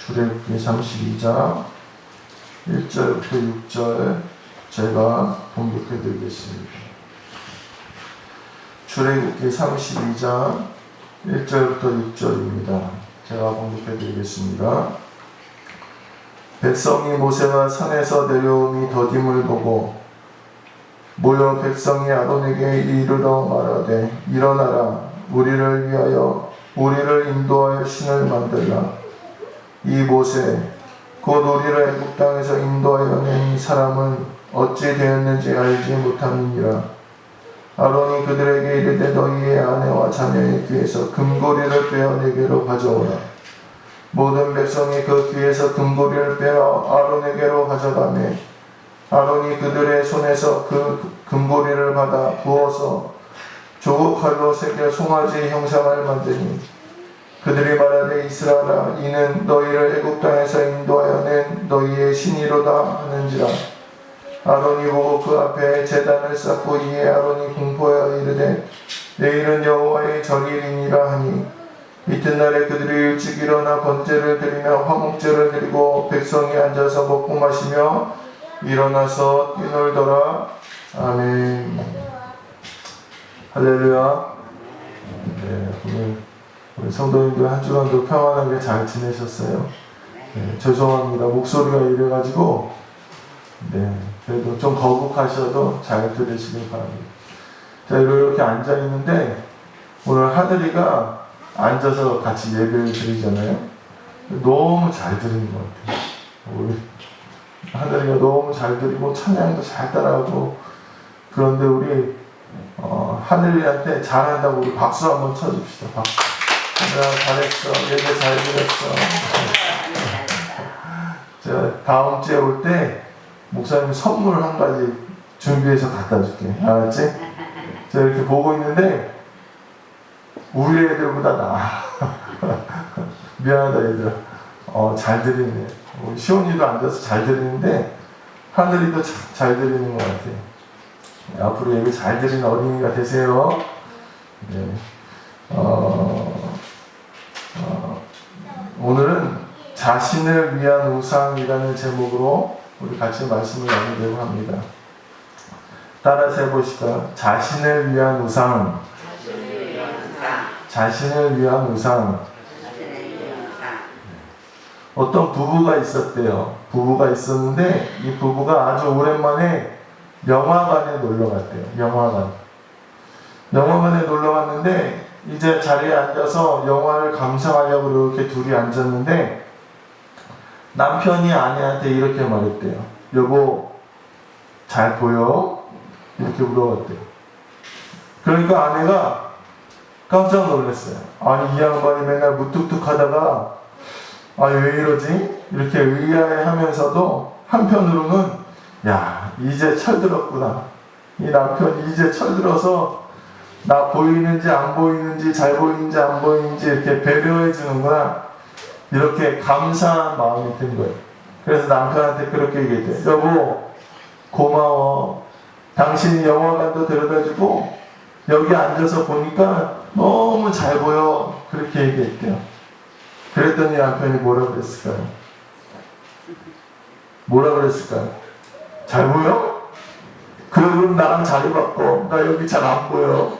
출애굽기 32장 1절부터 6절 제가 봉독해 드리겠습니다. 출애굽기 32장 1절부터 6절입니다. 제가 봉독해 드리겠습니다. 백성이 모세가 산에서 내려옴이 더딤을 보고 모여 백성이 아론에게 이르러 말하되 일어나라 우리를 위하여 우리를 인도하여 신을 만들라. 이 모세 곧 우리를 애굽 땅에서 인도하여 낸 사람은 어찌 되었는지 알지 못함이니라. 아론이 그들에게 이르되 너희의 아내와 자녀의 귀에서 금고리를 빼어 내게로 가져오라. 모든 백성이 그 귀에서 금고리를 빼어 아론에게로 가져가매 아론이 그들의 손에서 그 금고리를 받아 부어서 조국칼로 새겨 송아지 형상을 만드니 그들이 말하되 이스라엘아 이는 너희를 애굽 땅에서 인도하여 낸 너희의 신이로다 하는지라. 아론이 보고 그 앞에 제단을 쌓고 이에 아론이 공포하여 이르되 내일은 여호와의 절일이니라 하니 이튿날에 그들이 일찍 일어나 번제를 드리며 화목제를 드리고 백성이 앉아서 먹고 마시며 일어나서 뛰놀더라. 아멘. 할렐루야. 네, 우리 성도님들 한 주간도 평안하게 잘 지내셨어요? 네, 죄송합니다. 목소리가 이래가지고 그래도 좀 거북하셔도 잘 들으시길 바랍니다. 자, 이렇게 앉아있는데 오늘 하늘이가 앉아서 같이 예배를 드리잖아요. 너무 잘 드리는 것 같아요. 우리 하늘이가 너무 잘 드리고 찬양도 잘 따라하고 그런데 우리 하늘이한테 잘한다고 우리 박수 한번 쳐줍시다. 박수. 하늘아 잘했어. 예배 잘 드렸어. 제가 다음 주에 올 때 목사님 선물 한 가지 준비해서 갖다 줄게. 알았지? 제가 이렇게 보고 있는데 우리 애들보다 나아. 미안하다 얘들아. 잘 드리네. 우리 시온이도 앉아서 잘 드리는데 하늘이도 잘 드리는 것 같아요. 앞으로 예배 잘 드리는 어린이가 되세요. 네. 오늘은 자신을 위한 우상이라는 제목으로 우리 같이 말씀을 나누려고 합니다. 따라서 해보실까요? 자신을 위한 우상. 자신을 위한 우상. 어떤 부부가 있었대요. 부부가 있었는데 이 부부가 아주 오랜만에 영화관에 놀러 갔대요. 영화관에 놀러 갔는데 이제 자리에 앉아서 영화를 감상하려고 이렇게 둘이 앉았는데 남편이 아내한테 이렇게 말했대요. 여보 잘 보여? 이렇게 물어봤대요. 그러니까 아내가 깜짝 놀랐어요. 아니 이 양반이 맨날 무뚝뚝하다가 왜 이러지? 이렇게 의아해하면서도 한편으로는 야 이제 철들었구나. 이 남편이 이제 철들어서 나 보이는지 안 보이는지 잘 보이는지 안 보이는지 이렇게 배려해 주는구나. 이렇게 감사한 마음이 든 거예요. 그래서 남편한테 그렇게 얘기했대요. 여보 고마워. 당신이 영화관도 데려다주고 여기 앉아서 보니까 너무 잘 보여. 그렇게 얘기했대요. 그랬더니 남편이 뭐라 그랬을까요? 잘 보여? 그럼 나랑 자리 바꿔. 나 여기 잘 안 보여.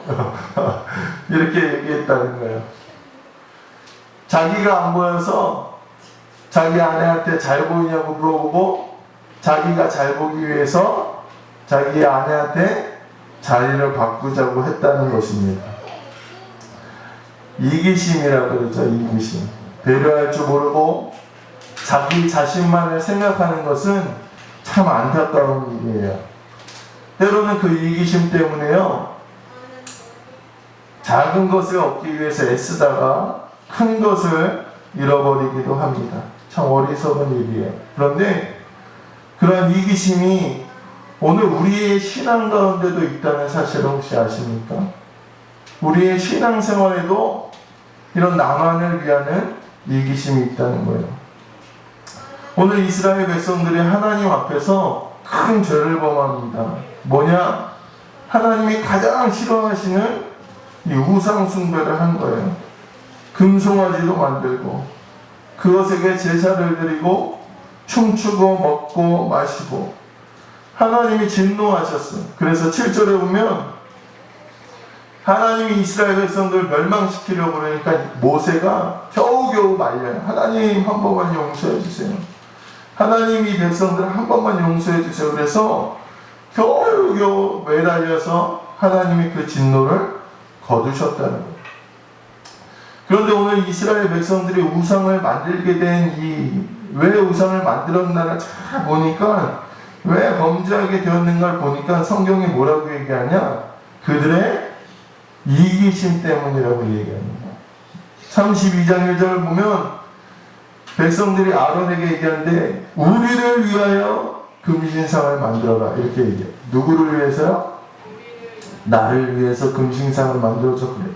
이렇게 얘기했다는 거예요. 자기가 안 보여서 자기 아내한테 잘 보이냐고 물어보고 자기가 잘 보기 위해서 자기 아내한테 자리를 바꾸자고 했다는 것입니다. 이기심이라고 그러죠. 이기심. 배려할 줄 모르고 자기 자신만을 생각하는 것은 참 안타까운 일이에요. 때로는 그 이기심 때문에요. 작은 것을 얻기 위해서 애쓰다가 큰 것을 잃어버리기도 합니다. 참 어리석은 일이에요. 그런데 그런 이기심이 오늘 우리의 신앙 가운데도 있다는 사실을 혹시 아십니까? 우리의 신앙생활에도 이런 나만을 위하는 이기심이 있다는 거예요. 오늘 이스라엘 백성들이 하나님 앞에서 큰 죄를 범합니다. 뭐냐? 하나님이 가장 싫어하시는 이 우상 숭배를 한 거예요. 금송아지도 만들고 그것에게 제사를 드리고 춤추고 먹고 마시고 하나님이 진노하셨어요. 그래서 7절에 보면 하나님이 이스라엘 백성들 멸망시키려고 그러니까 모세가 겨우겨우 말려요. 하나님 한 번만 용서해 주세요. 하나님 이 백성들 한 번만 용서해 주세요. 그래서 겨우겨우 매달려서 하나님이 그 진노를 거두셨다는 거예요. 그런데 오늘 이스라엘 백성들이 우상을 만들게 된 왜 우상을 만들었나를 잘 보니까 왜 범죄하게 되었는가를 보니까 성경이 뭐라고 얘기하냐? 그들의 이기심 때문이라고 얘기합니다. 32장 1절을 보면 백성들이 아론에게 얘기하는데 우리를 위하여 금신상을 만들어라 이렇게 얘기해요. 누구를 위해서요? 나를 위해서 금신상을 만들어줘 그래.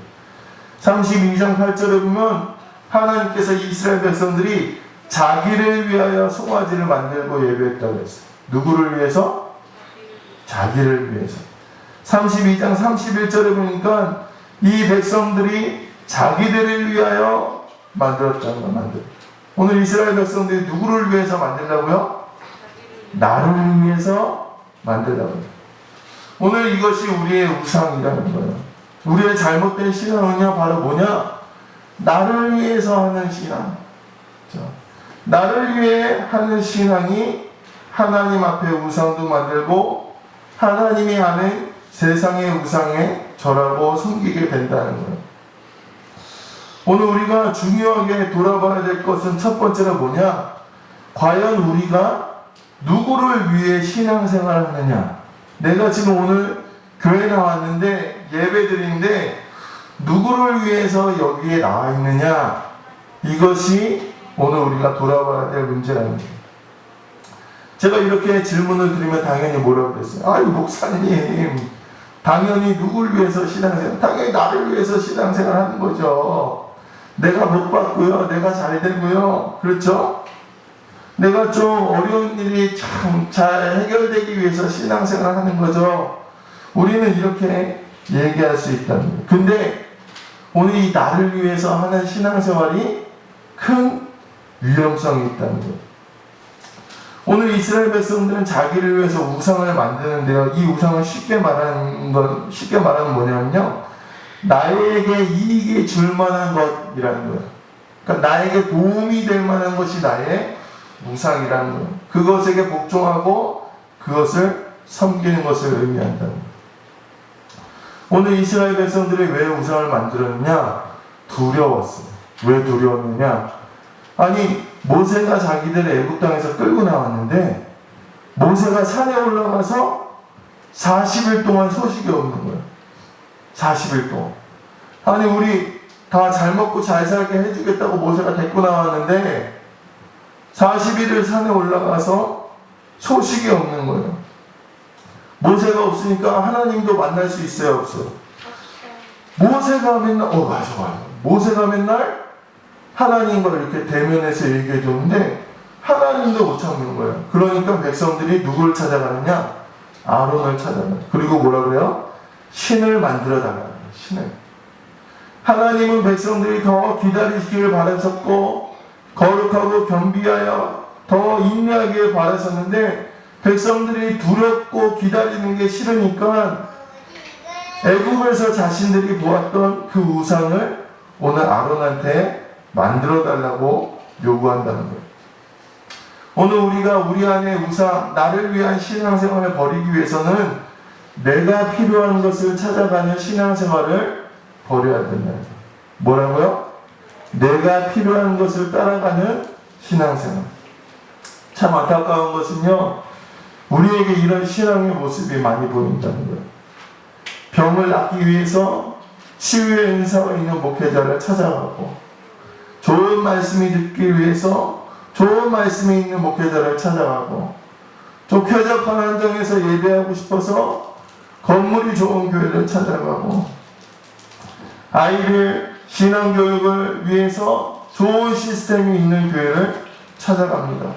32장 8절에 보면 하나님께서 이스라엘 백성들이 자기를 위하여 송아지를 만들고 예배했다고 했어요. 누구를 위해서? 자기를 위해서. 32장 31절에 보니까 이 백성들이 자기들을 위하여 만들었다는 걸 만들어요. 오늘 이스라엘 백성들이 누구를 위해서 만들라고요? 나를 위해서 만들라고요. 오늘 이것이 우리의 우상이라는 거예요. 우리의 잘못된 신앙은요 바로 뭐냐? 나를 위해서 하는 신앙. 나를 위해 하는 신앙이 하나님 앞에 우상도 만들고 하나님이 하는 세상의 우상에 절하고 섬기게 된다는 거예요. 오늘 우리가 중요하게 돌아봐야 될 것은 첫 번째가 뭐냐? 과연 우리가 누구를 위해 신앙생활을 하느냐? 내가 지금 오늘 교회 나왔는데 예배 드리는데 누구를 위해서 여기에 나와 있느냐? 이것이 오늘 우리가 돌아봐야 될 문제라는 거예요. 제가 이렇게 질문을 드리면 당연히 뭐라고 그랬어요? 아유 목사님 당연히 누굴 위해서 신앙생활? 당연히 나를 위해서 신앙생활 하는 거죠. 내가 복 받고요. 내가 잘 되고요. 그렇죠? 내가 좀 어려운 일이 참 잘 해결되기 위해서 신앙생활 하는 거죠. 우리는 이렇게 얘기할 수 있다는 거예요. 근데 오늘 이 나를 위해서 하는 신앙생활이 큰 위험성이 있다는 거예요. 오늘 이스라엘 백성들은 자기를 위해서 우상을 만드는데요. 이 우상을 쉽게 말하는 뭐냐면요. 나에게 이익이 줄 만한 것이라는 거예요. 그러니까 나에게 도움이 될 만한 것이 나의 우상이라는 거예요. 그것에게 복종하고 그것을 섬기는 것을 의미한다는 거예요. 오늘 이스라엘 백성들이 왜 우상을 만들었느냐? 두려웠어요. 왜 두려웠느냐? 아니 모세가 자기들을 애굽 땅에서 끌고 나왔는데 모세가 산에 올라가서 40일 동안 소식이 없는 거예요. 40일 동안. 아니 우리 다 잘 먹고 잘 살게 해주겠다고 모세가 데리고 나왔는데 40일을 산에 올라가서 소식이 없는 거예요. 모세가 없으니까 하나님도 만날 수 있어요, 없어요? 모세가 맨날 맞아. 모세가 맨날 하나님과 이렇게 대면해서 얘기해 줬는데 하나님도 못 참는 거예요. 그러니까 백성들이 누굴 찾아가느냐? 아론을 찾아가요. 그리고 뭐라 그래요? 신을 만들어 달라요. 신을. 하나님은 백성들이 더 기다리시기를 바라셨고 거룩하고 겸비하여 더 인내하기를 바라셨는데 백성들이 두렵고 기다리는 게 싫으니까 애굽에서 자신들이 보았던 그 우상을 오늘 아론한테 만들어 달라고 요구한다는 거예요. 오늘 우리가 우리 안에 우상, 나를 위한 신앙생활을 버리기 위해서는 내가 필요한 것을 찾아가는 신앙생활을 버려야 된다. 뭐라고요? 내가 필요한 것을 따라가는 신앙생활. 참 안타까운 것은요, 우리에게 이런 신앙의 모습이 많이 보인다는 거예요. 병을 낫기 위해서 치유의 은사가 있는 목회자를 찾아가고, 좋은 말씀이 듣기 위해서 좋은 말씀이 있는 목회자를 찾아가고, 좀 쾌적한 환경에서 예배하고 싶어서 건물이 좋은 교회를 찾아가고, 아이들 신앙교육을 위해서 좋은 시스템이 있는 교회를 찾아갑니다.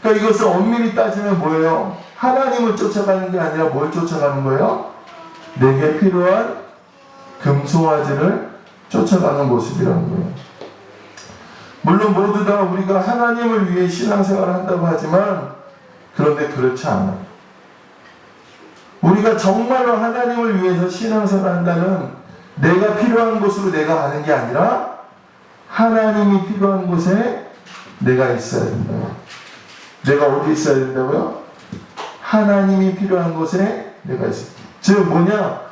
그러니까 이것을 엄밀히 따지면 뭐예요? 하나님을 쫓아가는 게 아니라 뭘 쫓아가는 거예요? 내게 필요한 금송아지를 쫓아가는 모습이라는 거예요. 물론 모두 다 우리가 하나님을 위해 신앙생활을 한다고 하지만 그런데 그렇지 않아요. 우리가 정말로 하나님을 위해서 신앙생활을 한다면 내가 필요한 곳으로 내가 가는 게 아니라 하나님이 필요한 곳에 내가 있어야 된다. 내가 어디 있어야 된다고요? 하나님이 필요한 곳에 내가 있어야 된다. 즉 뭐냐?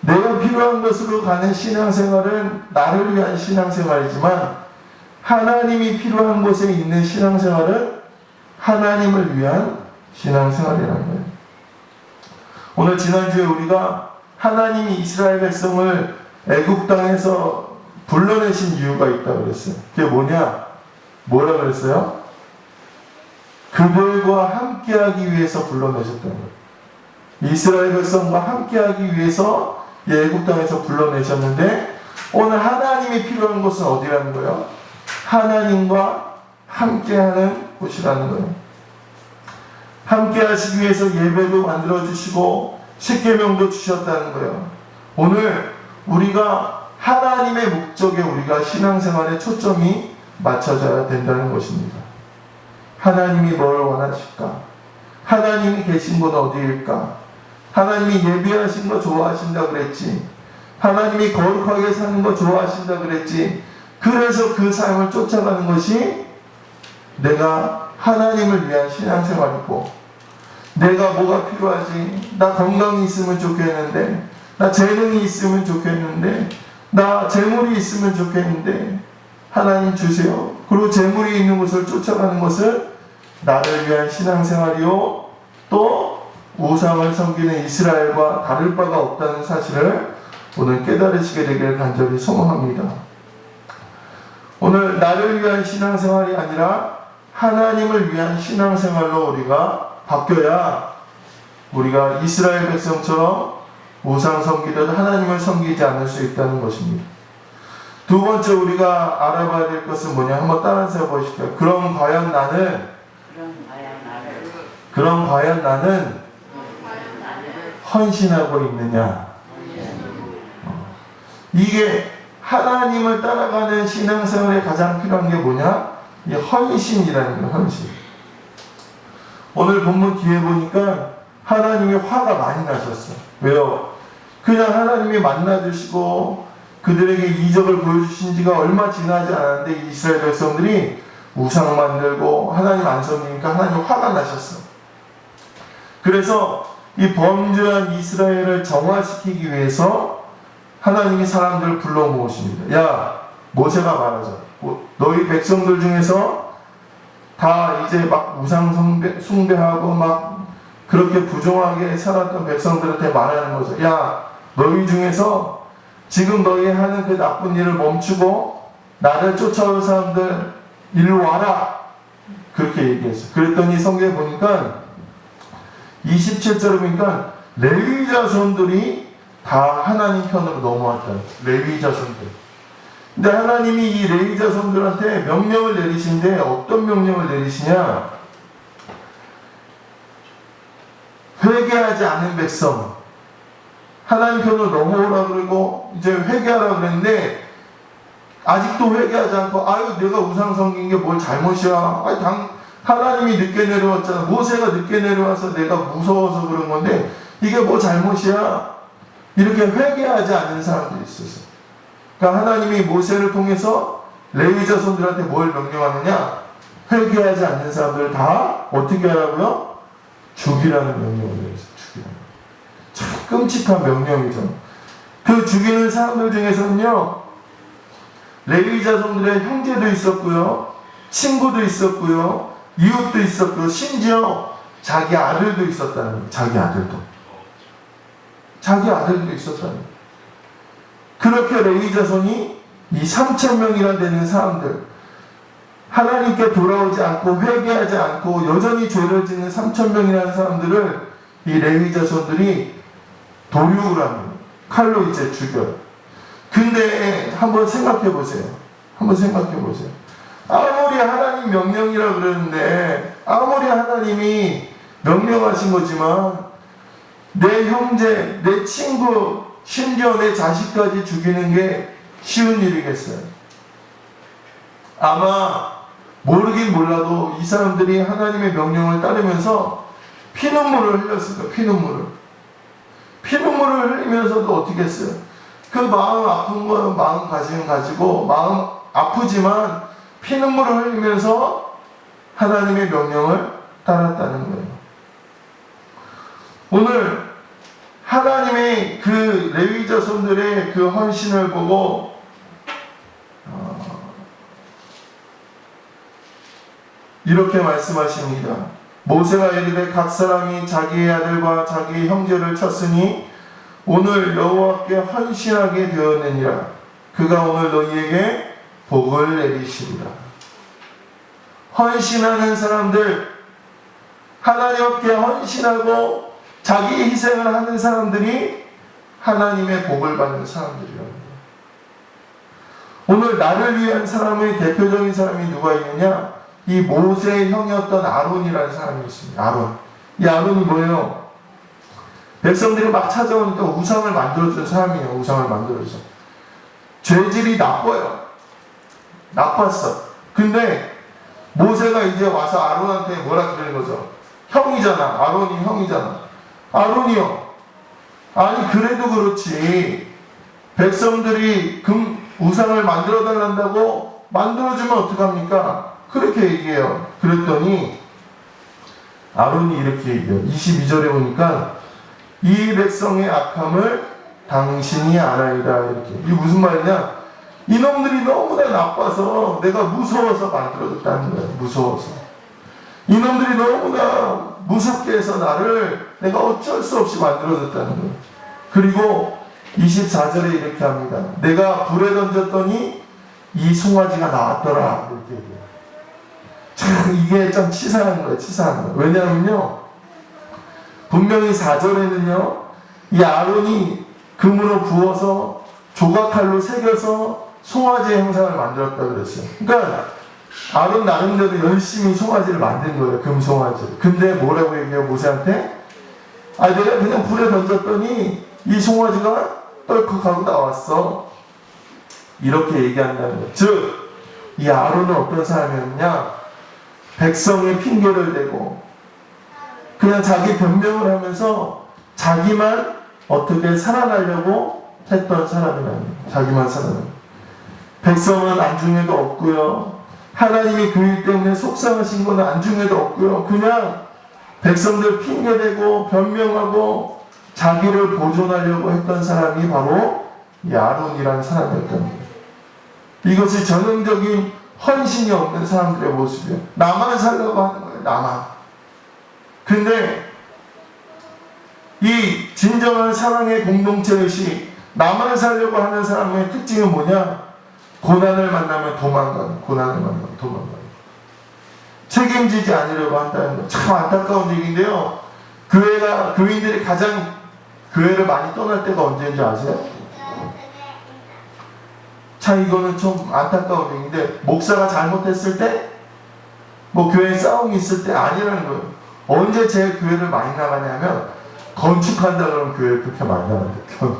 내가 필요한 곳으로 가는 신앙생활은 나를 위한 신앙생활이지만 하나님이 필요한 곳에 있는 신앙생활은 하나님을 위한 신앙생활이라는 거예요. 오늘 지난주에 우리가 하나님이 이스라엘 백성을 애굽 땅에서 불러내신 이유가 있다고 그랬어요. 그게 뭐냐? 뭐라 그랬어요? 그들과 함께하기 위해서 불러내셨다는 거예요. 이스라엘 백성과 함께하기 위해서 애굽 땅에서 불러내셨는데 오늘 하나님이 필요한 곳은 어디라는 거예요? 하나님과 함께하는 곳이라는 거예요. 함께하시기 위해서 예배도 만들어주시고 십계명도 주셨다는 거예요. 오늘 우리가 하나님의 목적에 우리가 신앙생활의 초점이 맞춰져야 된다는 것입니다. 하나님이 뭘 원하실까? 하나님이 계신 곳 어디일까? 하나님이 예배하신 거 좋아하신다 그랬지. 하나님이 거룩하게 사는 거 좋아하신다 그랬지. 그래서 그 삶을 쫓아가는 것이 내가 하나님을 위한 신앙생활이고 내가 뭐가 필요하지? 나 건강이 있으면 좋겠는데 나 재능이 있으면 좋겠는데 나 재물이 있으면 좋겠는데 하나님 주세요. 그리고 재물이 있는 곳을 쫓아가는 것은 나를 위한 신앙생활이요 또 우상을 섬기는 이스라엘과 다를 바가 없다는 사실을 오늘 깨달으시게 되기를 간절히 소망합니다. 오늘 나를 위한 신앙생활이 아니라 하나님을 위한 신앙생활로 우리가 바뀌어야 우리가 이스라엘 백성처럼 우상 섬기듯 하나님을 섬기지 않을 수 있다는 것입니다. 두 번째 우리가 알아봐야 될 것은 뭐냐? 한번 따라서 보시죠. 그럼 과연 나는 헌신하고 있느냐? 이게 하나님을 따라가는 신앙생활에 가장 필요한 게 뭐냐? 이 헌신이라는 거예요. 헌신. 오늘 본문 뒤에 보니까 하나님이 화가 많이 나셨어요. 왜요? 그냥 하나님이 만나주시고 그들에게 이적을 보여주신 지가 얼마 지나지 않았는데 이스라엘 백성들이 우상 만들고 하나님 안 섬기니까 하나님이 화가 나셨어요. 그래서 이 범죄한 이스라엘을 정화시키기 위해서 하나님이 사람들을 불러 모으십니다. 야, 모세가 말하자. 너희 백성들 중에서 다 이제 막 우상 숭배하고 막 그렇게 부정하게 살았던 백성들한테 말하는 거죠. 야, 너희 중에서 지금 너희 하는 그 나쁜 일을 멈추고 나를 쫓아올 사람들 일로 와라. 그렇게 얘기했어요. 그랬더니 성경에 보니까 27절에 보니까 레위 자손들이 다 하나님 편으로 넘어왔다. 레위 자손들. 근데 하나님이 이 레위 자손들한테 명령을 내리신데 어떤 명령을 내리시냐? 회개하지 않은 백성 하나님 편으로 넘어오라 그러고 이제 회개하라 그랬는데 아직도 회개하지 않고 아유 내가 우상 섬긴 게 뭘 잘못이야. 하나님이 늦게 내려왔잖아. 모세가 늦게 내려와서 내가 무서워서 그런 건데 이게 뭐 잘못이야. 이렇게 회개하지 않는 사람들이 있었어. 그러니까 하나님이 모세를 통해서 레위 자손들한테 뭘 명령하느냐? 회개하지 않는 사람들을 다 어떻게 하라고요? 죽이라는 명령을 내렸어요. 죽이라는. 참 끔찍한 명령이죠. 그 죽이는 사람들 중에서는요, 레위 자손들의 형제도 있었고요, 친구도 있었고요, 이웃도 있었고요, 심지어 자기 아들도 있었다는 거예요. 자기 아들도 있었다는 거예요. 그렇게 레위 자손이 이 3,000명이나 되는 사람들, 하나님께 돌아오지 않고 회개하지 않고 여전히 죄를 짓는 3,000명이라는 사람들을 이 레위 자손들이 도륙을 합니다. 칼로 이제 죽여요. 근데 한번 생각해 보세요. 아무리 하나님 명령이라 그러는데, 아무리 하나님이 명령하신 거지만 내 형제, 내 친구, 심지어 내 자식까지 죽이는 게 쉬운 일이겠어요? 아마 모르긴 몰라도 이 사람들이 하나님의 명령을 따르면서 피눈물을 흘렸을 거예요. 피눈물을 흘리면서도 어떻게 했어요? 그 마음 아픈 건 마음 가지고 마음 아프지만 피눈물을 흘리면서 하나님의 명령을 따랐다는 거예요. 오늘 하나님의 그 레위 자손들의 그 헌신을 보고 이렇게 말씀하십니다. 모세가 이르되 각 사람이 자기의 아들과 자기의 형제를 쳤으니 오늘 여호와께 헌신하게 되었느니라. 그가 오늘 너희에게 복을 내리시리라. 헌신하는 사람들, 하나님 앞에 헌신하고 자기 희생을 하는 사람들이 하나님의 복을 받는 사람들이랍니다. 오늘 나를 위한 사람의 대표적인 사람이 누가 있느냐? 이 모세의 형이었던 아론이라는 사람이 있습니다. 아론. 이 아론이 뭐예요? 백성들이 막 찾아오니까 우상을 만들어준 사람이에요. 우상을 만들어줘. 죄질이 나빴어. 근데 모세가 이제 와서 아론한테 뭐라 그러는 거죠? 형이잖아. 아론이 형이잖아. 아론이요. 아니 그래도 그렇지. 백성들이 우상을 만들어 달란다고 만들어주면 어떡합니까? 그렇게 얘기해요. 그랬더니 아론이 이렇게 얘기해요. 22절에 보니까 이 백성의 악함을 당신이 알아이다. 이렇게. 이게 무슨 말이냐? 이놈들이 너무나 나빠서 내가 무서워서 만들어줬다는 거예요. 무서워서. 이놈들이 너무나 무섭게 해서 나를 내가 어쩔 수 없이 만들어줬다는 거예요. 그리고 24절에 이렇게 합니다. 내가 불에 던졌더니 이 송아지가 나왔더라. 이렇게 얘기해요. 참 이게 좀 치사한 거예요. 치사한 거예요. 왜냐하면요. 분명히 4절에는요. 이 아론이 금으로 부어서 조각칼로 새겨서 송아지의 형상을 만들었다고 그랬어요. 그러니까 아론 나름대로 열심히 송아지를 만든 거예요. 금송아지를. 근데 뭐라고 얘기해요? 모세한테? 내가 그냥 불에 던졌더니 이 송아지가 떨컥하고 나왔어. 이렇게 얘기한다는 거예요. 즉, 이 아론은 어떤 사람이었냐? 백성의 핑계를 대고 그냥 자기 변명을 하면서 자기만 어떻게 살아나려고 했던 사람이라는 거예요. 자기만 살아나는. 백성은 안중에도 없고요. 하나님이 그 일 때문에 속상하신 건 안중에도 없고요. 그냥 백성들 핑계대고 변명하고 자기를 보존하려고 했던 사람이 바로 이 아론이라는 사람이었던 거예요. 이것이 전형적인 헌신이 없는 사람들의 모습이에요. 나만 살려고 하는 거예요. 나만. 근데 이 진정한 사랑의 공동체의식, 나만 살려고 하는 사람의 특징은 뭐냐? 고난을 만나면 도망가는, 책임지지 않으려고 한다는 거. 참 안타까운 얘기인데요. 교인들이 가장 교회를 많이 떠날 때가 언제인지 아세요? 참 이거는 좀 안타까운 얘기인데, 목사가 잘못했을 때, 교회에 싸움이 있을 때 아니라는 거예요. 언제 제 교회를 많이 나가냐면, 건축한다 그러면 교회를 그렇게 많이 나간대요.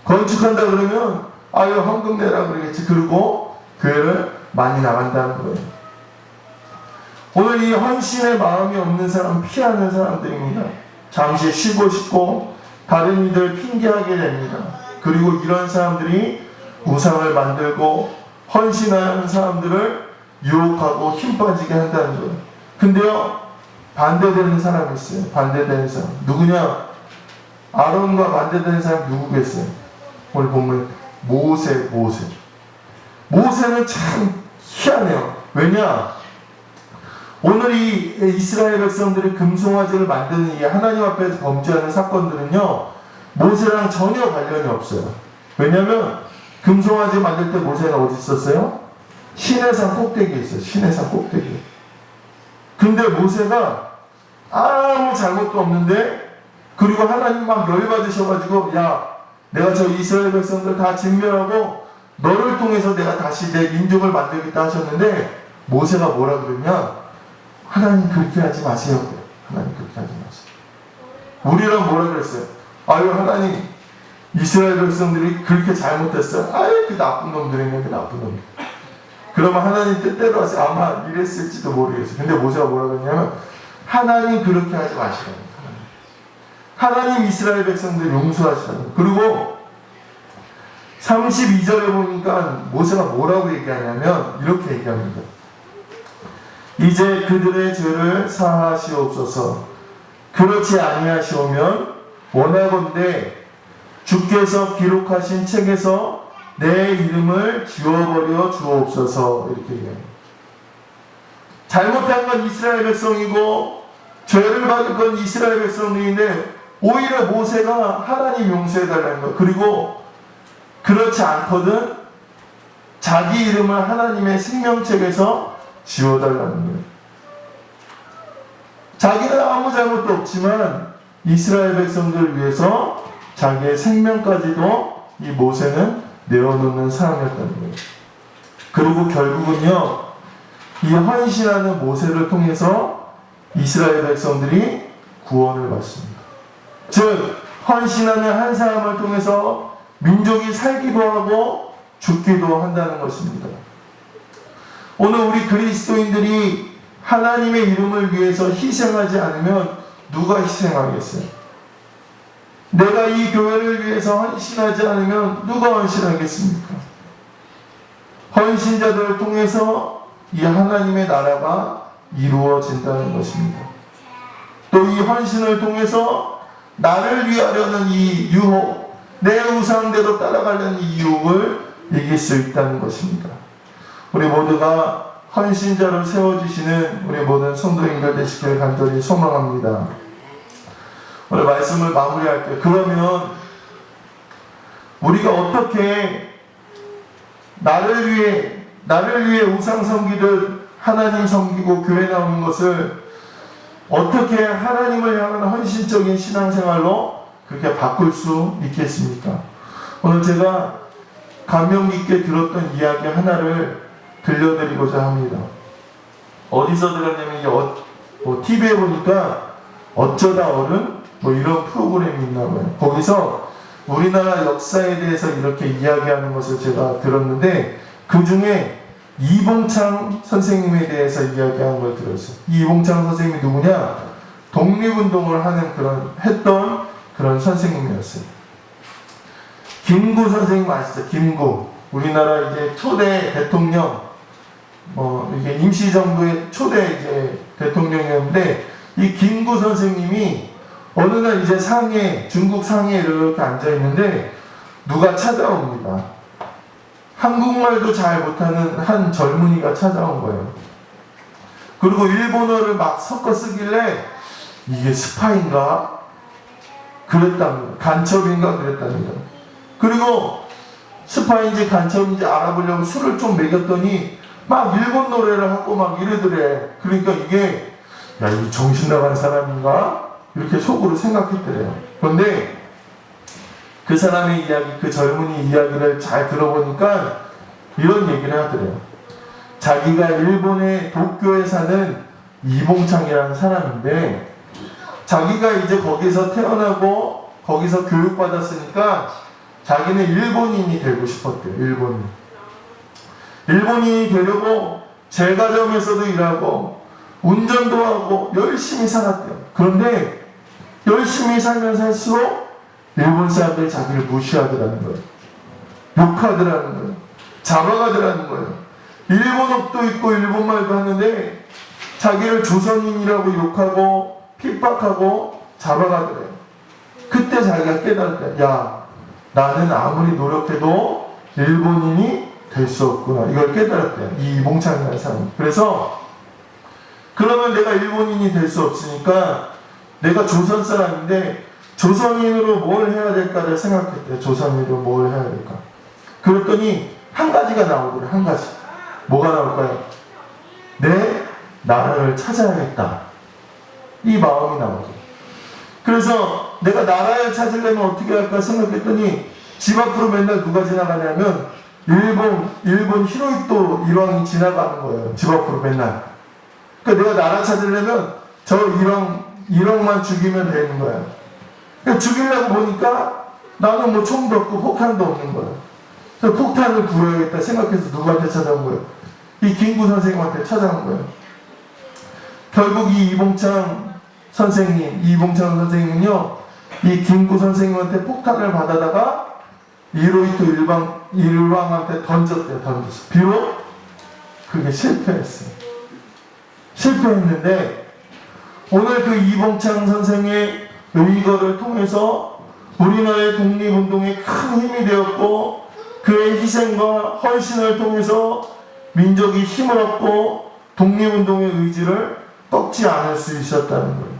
건축한다 그러면 헌금 내라 그러겠지. 그리고 교회를 많이 나간다는 거예요. 오늘 이 헌신의 마음이 없는 사람은 피하는 사람들입니다. 잠시 쉬고 싶고 다른 이들 핑계하게 됩니다. 그리고 이런 사람들이 우상을 만들고 헌신하는 사람들을 유혹하고 힘 빠지게 한다는 거예요. 근데요, 반대되는 사람이 있어요. 반대되는 사람. 누구냐? 아론과 반대되는 사람이 누구겠어요? 오늘 보면 모세는 참 희한해요. 왜냐? 오늘 이 이스라엘 백성들이 금송아지를 만드는 이 하나님 앞에서 범죄하는 사건들은요, 모세랑 전혀 관련이 없어요. 왜냐면 금송아지 만들 때 모세는 어디 있었어요? 시내산 꼭대기에 있어요. 시내산 꼭대기. 근데 모세가 아무 잘못도 없는데, 그리고 하나님 막 열받으셔가지고, 야, 내가 저 이스라엘 백성들 다 진멸하고 너를 통해서 내가 다시 내 민족을 만들겠다 하셨는데, 모세가 뭐라 그러냐? 하나님 그렇게 하지 마세요. 하나님 그렇게 하지 마세요. 우리랑 뭐라 그랬어요? 하나님, 이스라엘 백성들이 그렇게 잘못했어요. 그 나쁜 놈들이네, 그 나쁜 놈들. 그러면 하나님 뜻대로 하세요. 아마 이랬을지도 모르겠어요. 근데 모세가 뭐라고 했냐면 하나님 그렇게 하지 마시라고. 하나님 이스라엘 백성들 용서하시라고. 그리고 32절에 보니까 모세가 뭐라고 얘기하냐면 이렇게 얘기합니다. 이제 그들의 죄를 사하시옵소서. 그렇지 아니하시오면 원하건대 주께서 기록하신 책에서 내 이름을 지워버려 주옵소서. 이렇게 얘기합니다. 잘못한 건 이스라엘 백성이고 죄를 받을 건 이스라엘 백성인데 오히려 모세가 하나님 용서해달라는 거. 그리고 그렇지 않거든 자기 이름을 하나님의 생명책에서 지워달라는 거예요. 자기는 아무 잘못도 없지만 이스라엘 백성들을 위해서 자기의 생명까지도 이 모세는 내어놓는 사람이었다는 거예요. 그리고 결국은요, 이 헌신하는 모세를 통해서 이스라엘 백성들이 구원을 받습니다. 즉, 헌신하는 한 사람을 통해서 민족이 살기도 하고 죽기도 한다는 것입니다. 오늘 우리 그리스도인들이 하나님의 이름을 위해서 희생하지 않으면 누가 희생하겠어요? 내가 이 교회를 위해서 헌신하지 않으면 누가 헌신하겠습니까? 헌신자들을 통해서 이 하나님의 나라가 이루어진다는 것입니다. 또 이 헌신을 통해서 나를 위하려는 이 유혹, 내 우상대로 따라가려는 이 유혹을 이길 수 있다는 것입니다. 우리 모두가 헌신자로 세워주시는 우리 모든 성도인들 되시기를 간절히 소망합니다. 오늘 말씀을 마무리할게요. 그러면 우리가 어떻게 나를 위해 우상 섬기듯 하나님 섬기고 교회 나오는 것을 어떻게 하나님을 향한 헌신적인 신앙생활로 그렇게 바꿀 수 있겠습니까? 오늘 제가 감명 깊게 들었던 이야기 하나를 들려드리고자 합니다. 어디서 들었냐면 TV에 보니까 어쩌다 어른 이런 프로그램이 있나 봐요. 거기서 우리나라 역사에 대해서 이렇게 이야기하는 것을 제가 들었는데 그 중에 이봉창 선생님에 대해서 이야기하는 걸 들었어요. 이봉창 선생님이 누구냐? 독립운동을 했던 그런 선생님이었어요. 김구 선생님 아시죠? 김구. 우리나라 이제 초대 대통령, 이게 임시정부의 초대 이제 대통령이었는데, 이 김구 선생님이 어느 날 이제 중국 상해에 이렇게 앉아있는데, 누가 찾아옵니다. 한국말도 잘 못하는 한 젊은이가 찾아온 거예요. 그리고 일본어를 막 섞어 쓰길래, 이게 스파인가? 그랬답니다. 간첩인가? 그랬답니다. 그리고 스파인지 간첩인지 알아보려고 술을 좀 먹였더니 막 일본 노래를 하고 막 이러더래. 그러니까 이게 야, 이 정신 나간 사람인가? 이렇게 속으로 생각했더래요. 그런데 그 사람의 이야기, 그 젊은이 이야기를 잘 들어보니까 이런 얘기를 하더래요. 자기가 일본의 도쿄에 사는 이봉창이라는 사람인데 자기가 이제 거기서 태어나고 거기서 교육받았으니까 자기는 일본인이 되고 싶었대요. 일본인이 되려고 제과점에서도 일하고 운전도 하고 열심히 살았대요. 그런데 열심히 살면 살수록 일본 사람들이 자기를 무시하더라는 거예요. 욕하더라는 거예요. 잡아가더라는 거예요. 일본어도 있고 일본말도 하는데 자기를 조선인이라고 욕하고 핍박하고 잡아가더래요. 그때 자기가 깨달았다. 야, 나는 아무리 노력해도 일본인이 될 수 없구나. 이걸 깨달았대요. 이 이봉창이라는 사람이. 그래서 그러면 내가 일본인이 될 수 없으니까 내가 조선 사람인데 조선인으로 뭘 해야 될까를 생각했대요. 조선인으로 뭘 해야 될까. 그랬더니 한 가지가 나오더래요. 한 가지. 뭐가 나올까요? 내 나라를 찾아야겠다. 이 마음이 나오죠. 그래서 내가 나라를 찾으려면 어떻게 할까 생각했더니 집 앞으로 맨날 누가 지나가냐면 일본 히로히토 일왕이 지나가는 거예요. 집 앞으로 맨날. 그러니까 내가 나라 찾으려면 저 일왕만 죽이면 되는 거예요. 그러니까 죽이려고 보니까 나는 뭐 총도 없고 폭탄도 없는 거예요. 그래서 폭탄을 구해야겠다 생각해서 누구한테 찾아온 거예요? 이 김구 선생님한테 찾아온 거예요. 결국 이 이봉창 선생님은요, 이 김구 선생님한테 폭탄을 받아다가 이로이토 일왕한테 던졌대요. 비록 그게 실패했는데 오늘 그 이봉창 선생의 의거를 통해서 우리나라의 독립운동에 큰 힘이 되었고, 그의 희생과 헌신을 통해서 민족이 힘을 얻고 독립운동의 의지를 꺾지 않을 수 있었다는 거예요.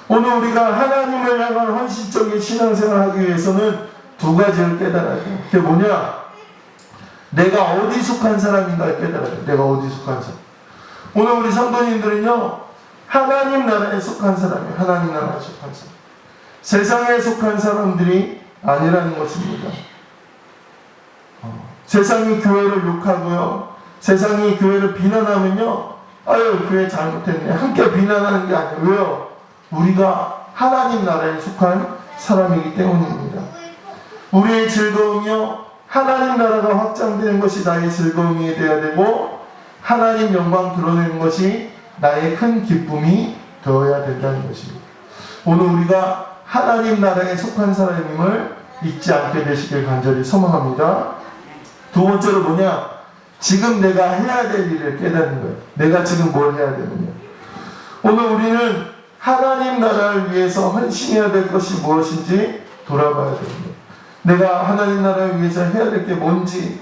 오늘 우리가 하나님을 향한 헌신적인 신앙생활을 하기 위해서는 두 가지를 깨달아야 돼요. 그게 뭐냐? 내가 어디 속한 사람인가를 깨달아야 돼요. 내가 어디 속한 사람. 오늘 우리 성도님들은요, 하나님 나라에 속한 사람이에요. 하나님 나라에 속한 사람. 세상에 속한 사람들이 아니라는 것입니다. 세상이 교회를 욕하고요, 세상이 교회를 비난하면요, 아유 교회 잘못했네, 함께 비난하는 게 아니에요. 왜요? 우리가 하나님 나라에 속한 사람이기 때문입니다. 우리의 즐거움이요, 하나님 나라가 확장되는 것이 나의 즐거움이 되어야 되고, 하나님 영광 드러내는 것이 나의 큰 기쁨이 되어야 된다는 것입니다. 오늘 우리가 하나님 나라에 속한 사람임을 잊지 않게 되시길 간절히 소망합니다. 두 번째로 뭐냐? 지금 내가 해야 될 일을 깨닫는 거예요. 내가 지금 뭘 해야 되느냐. 오늘 우리는 하나님 나라를 위해서 헌신해야 될 것이 무엇인지 돌아봐야 됩니다. 내가 하나님 나라를 위해서 해야 될 게 뭔지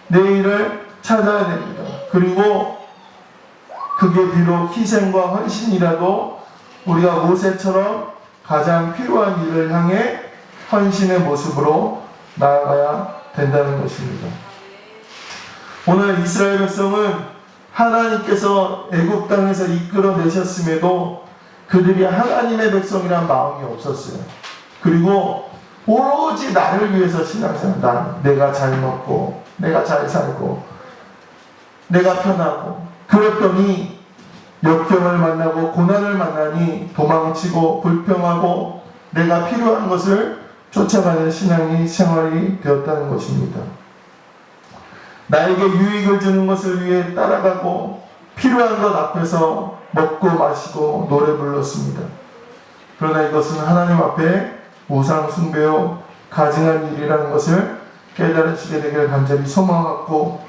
내 일을 찾아야 됩니다. 그리고 그게 비록 희생과 헌신이라도 우리가 모세처럼 가장 필요한 일을 향해 헌신의 모습으로 나아가야 된다는 것입니다. 오늘 이스라엘 백성은 하나님께서 애굽 땅에서 이끌어내셨음에도 그들이 하나님의 백성이란 마음이 없었어요. 그리고 오로지 나를 위해서 신앙생활, 내가 잘 먹고 내가 잘 살고 내가 편하고, 그랬더니 역경을 만나고 고난을 만나니 도망치고 불평하고 내가 필요한 것을 쫓아가는 생활이 되었다는 것입니다. 나에게 유익을 주는 것을 위해 따라가고 필요한 것 앞에서 먹고 마시고 노래 불렀습니다. 그러나 이것은 하나님 앞에 우상 숭배요 가증한 일이라는 것을 깨달으시게 되길 간절히 소망하고,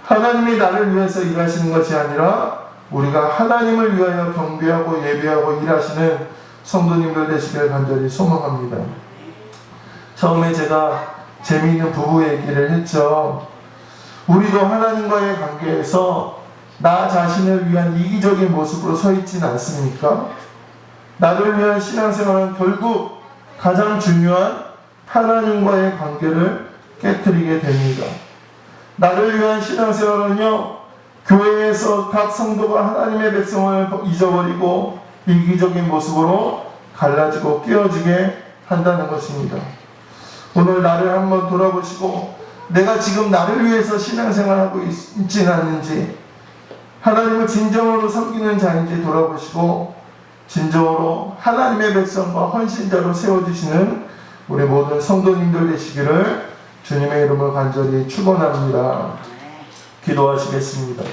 하나님이 나를 위해서 일하시는 것이 아니라 우리가 하나님을 위하여 경배하고 예배하고 일하시는 성도님들 되시길 간절히 소망합니다. 처음에 제가 재미있는 부부 얘기를 했죠. 우리도 하나님과의 관계에서 나 자신을 위한 이기적인 모습으로 서 있지는 않습니까? 나를 위한 신앙생활은 결국 가장 중요한 하나님과의 관계를 깨트리게 됩니다. 나를 위한 신앙생활은요, 교회에서 각 성도가 하나님의 백성을 잊어버리고 이기적인 모습으로 갈라지고 끼어지게 한다는 것입니다. 오늘 나를 한번 돌아보시고, 내가 지금 나를 위해서 신앙생활하고 있지는 않는지, 하나님을 진정으로 섬기는 자인지 돌아보시고, 진정으로 하나님의 백성과 헌신자로 세워주시는 우리 모든 성도님들 되시기를 주님의 이름으로 간절히 축원합니다. 기도하시겠습니다.